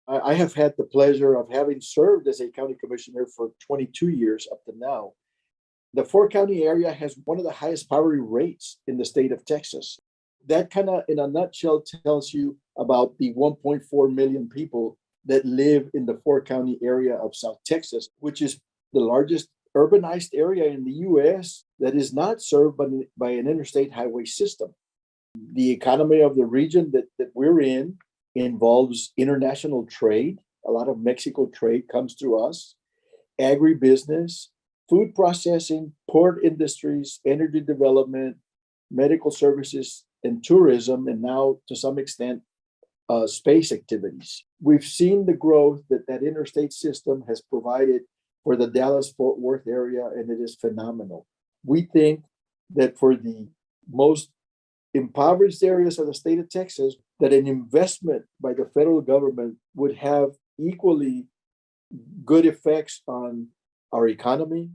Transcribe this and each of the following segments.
I have had the pleasure of having served as a county commissioner for 22 years up to now. The four county area has one of the highest poverty rates in the state of Texas. That kind of, in a nutshell, tells you about the 1.4 million people that live in the four county area of South Texas, which is the largest urbanized area in the US that is not served by an interstate highway system. The economy of the region that we're in involves international trade. A lot of Mexico trade comes through us, agribusiness, food processing, port industries, energy development, medical services, and tourism, and now to some extent, space activities. We've seen the growth that interstate system has provided for the Dallas-Fort Worth area, and it is phenomenal. We think that for the most impoverished areas of the state of Texas, that an investment by the federal government would have equally good effects on our economy,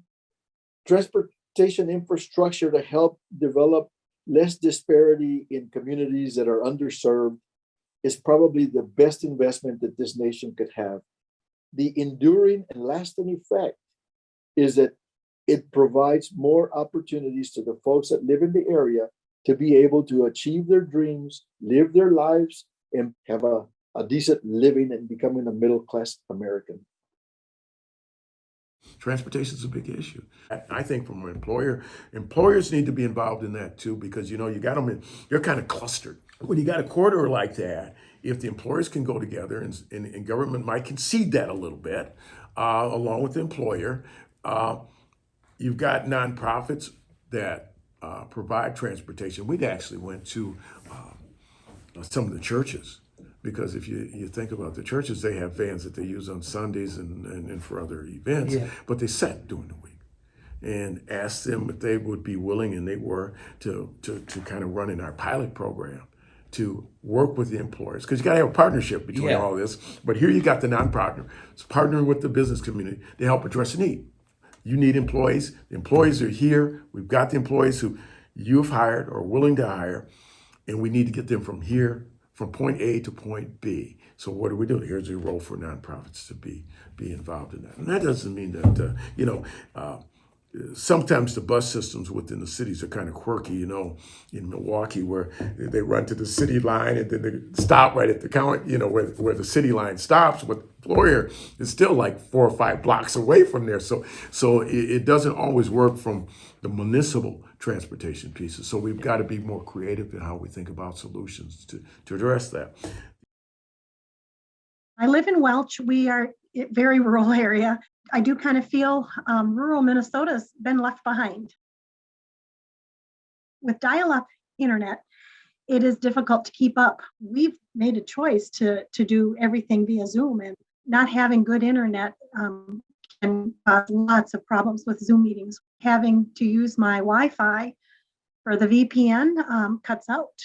transportation infrastructure to help develop less disparity in communities that are underserved is probably the best investment that this nation could have. The enduring and lasting effect is that it provides more opportunities to the folks that live in the area to be able to achieve their dreams, live their lives, and have a decent living and becoming a middle-class American. Transportation is a big issue. I think from an employers need to be involved in that too, because you got them you're kind of clustered. When you got a corridor like that, if the employers can go together and government might concede that a little bit, along with the employer, you've got nonprofits that provide transportation. We actually went to some of the churches, because if you think about the churches, they have vans that they use on Sundays and for other events, but they sat during the week and asked them if they would be willing, and they were, to kind of run in our pilot program to work with the employers, because you got to have a partnership between all this. But here you got the non-partner. It's partnering with the business community to help address a need. You need employees. The employees are here. We've got the employees who you've hired or willing to hire, and we need to get them from here, from point A to point B. So what do we do? Here's a role for nonprofits to be involved in that. And that doesn't mean that, sometimes the bus systems within the cities are kind of quirky, in Milwaukee, where they run to the city line and then they stop right at the count, where the city line stops. But Florida is still like 4 or 5 blocks away from there. So it doesn't always work from the municipal transportation pieces. So we've got to be more creative in how we think about solutions to address that. I live in Welch. We are a very rural area. I do kind of feel rural Minnesota's been left behind. With dial-up internet, it is difficult to keep up. We've made a choice to do everything via Zoom, and not having good internet can cause lots of problems with Zoom meetings. Having to use my Wi-Fi for the VPN cuts out.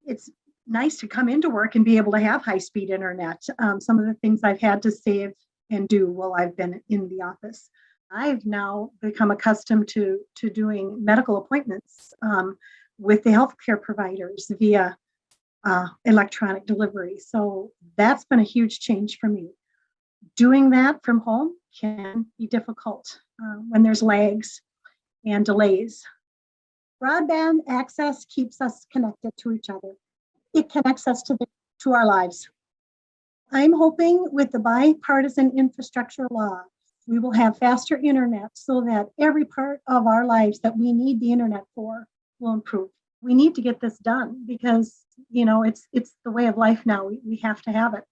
It's nice to come into work and be able to have high-speed internet. Some of the things I've had to save and do while I've been in the office. I've now become accustomed to doing medical appointments with the healthcare providers via electronic delivery. So that's been a huge change for me. Doing that from home can be difficult when there's lags and delays. Broadband access keeps us connected to each other. It connects us to our lives. I'm hoping with the bipartisan infrastructure law, we will have faster internet so that every part of our lives that we need the internet for will improve. We need to get this done because, it's the way of life now. We have to have it.